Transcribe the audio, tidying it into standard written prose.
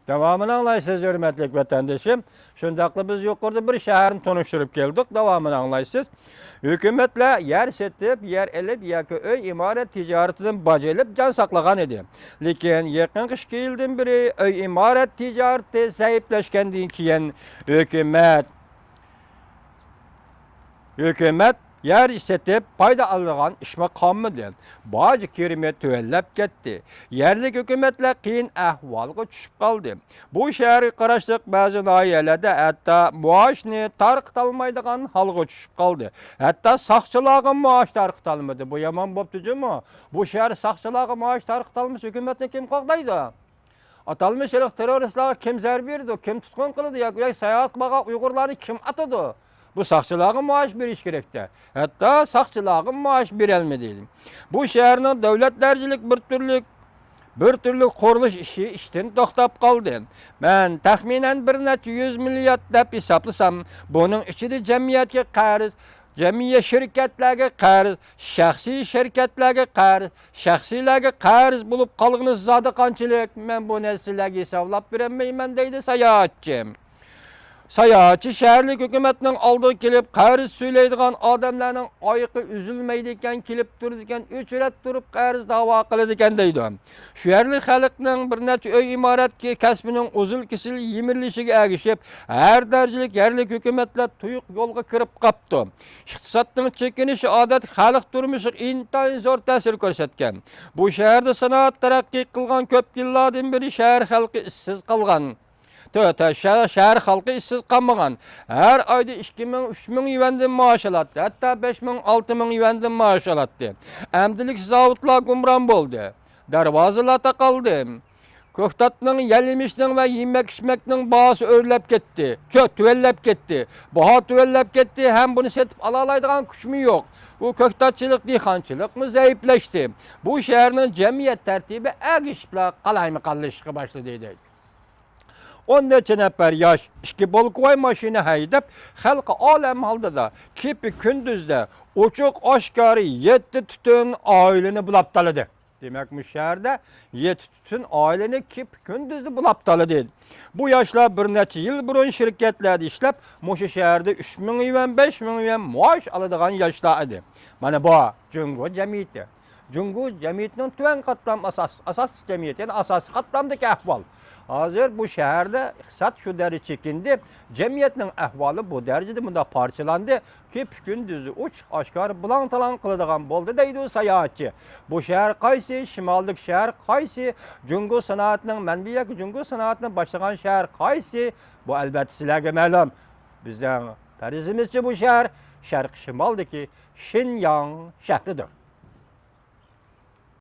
Devamını anlaysınız hürmetlik vatandaşım. Şundaklı biz yukarıda bir şehrin tanıştırıp geldik. Devamını anlaysınız. Hükümetle yer setip, yer elip, yaki öy imaret ticaretinin bacelip can saklagan idi. Lekin yakın kışki yıldan biri öy imaret ticareti sahipleşkendiğin kiyen hükümet yer setip payda alırgan işme kalmadı. Bazı kerimet tüvellep gitti. Yerlik hükümetle kıyın ahvalga düşüp kaldı. Bu şehri karıştık bazı nahiyelerde hatta maaşını tarqıtalmaydıgan halga düşüp kaldı. Hatta sakçılağın maaş tarqıtalmadı. Bu yaman boptucu mu? Bu şehir sakçılağın maaş tarqıtalmış hükümetine kim kalktaydı? Atalmış teröristler kim zər verdi, kim tutkun kıldı, ya seyahat bağa Uygurları kim atadı? Bu sakçılağın maaş bir iş gerekti. Hatta sakçılağın maaş bir elmediydi. Bu şehrin devletlercilik bir türlü kuruluş işi işten toxtab kaldı. Ben tahminen bir neçə 100 milyar dep hesaplısam, bunun içinde cemiyetke qarız, cemiye şirketlerge qarız, şahsi şirketlerge qarız, şahsilerge qarız bulup kalığınız zadı qançılık. Ben bu nesilleге hesaplap veremeymen deydi sayahatçım. Sayahatçı şehirlik hükümetinin aldığı kilip qarız söyleydiğen adamların ayıqı üzülmeydiken kilip dururken 3 üret durup qarız dava kılıdiken deydi. Şehirlik halıqның bir neçə öy imaret ki kəsbinin uzul kisil yimirlişige erişip her dercilik yerlik hükümetle tuyuq yolga kirip kaptı. İktisatның çekinişi adet halık durmuşu intayın zor tesir körsetken. Bu şehirde sanat terakki kılgan köp yıllardan beri şehir halkı işsiz kalgan. Şehir halkı işsiz kalmagan. Her ayda 2.000-3.000 yuvandan maaş alattı. Hatta 5.000-6.000 yuvandan maaş alattı. Emdilik zavutlar gumran boldu. Darvazalarda kaldı. Köktatның, yelimişnin ve yemek içmeknin bağısı örlep gitti. Çok tüvellep gitti. Baha tüvellep gitti. Hem bunu setip alalaydıgan küçümü yok. Bu köktatçılık, dihantçılık mı zayıfleşti. Bu şehrin cemiyet tertibi ergişple kalayma kalışığı başladı. 10 neçə nəfər yaş, 2 bolkoy maşını haydab, xalqı aləm halda da, kipi gündüzdə uçuq aşkarı 7 tütün aileni bulaptalıdı. Demek bu şehirde 7 tütün aileni kip gündüzde bulaptalıdı. Bu yaşlar bir neçə yıl burun şirketlerde işlep, Muşu şehirde 3.000 yuvan, 5.000 yuvan maaş alıdığan yaşlar idi. Mana bu Cungo cemiyeti. Cungo cemiyetinin tüven katlam asas cemiyeti, yani asas katlamdaki ahval. Hazır bu şehirde iktisat şu derece çekindi. Cemiyetin ahvalı bu derecede bunda parçalandı ki gündüzü uç aşkar bulan talan kılıdığan boldu deydi sayahatçı. Bu şehir kaysi, şimallık şehir kaysi, Cungo sanatının menbiye Cungo sanatının başlayan şehir kaysi, bu elbette sizlerge məlum. Bizden perizimizce bu şehir, şarkı şimaldaki Şinyang şehridir.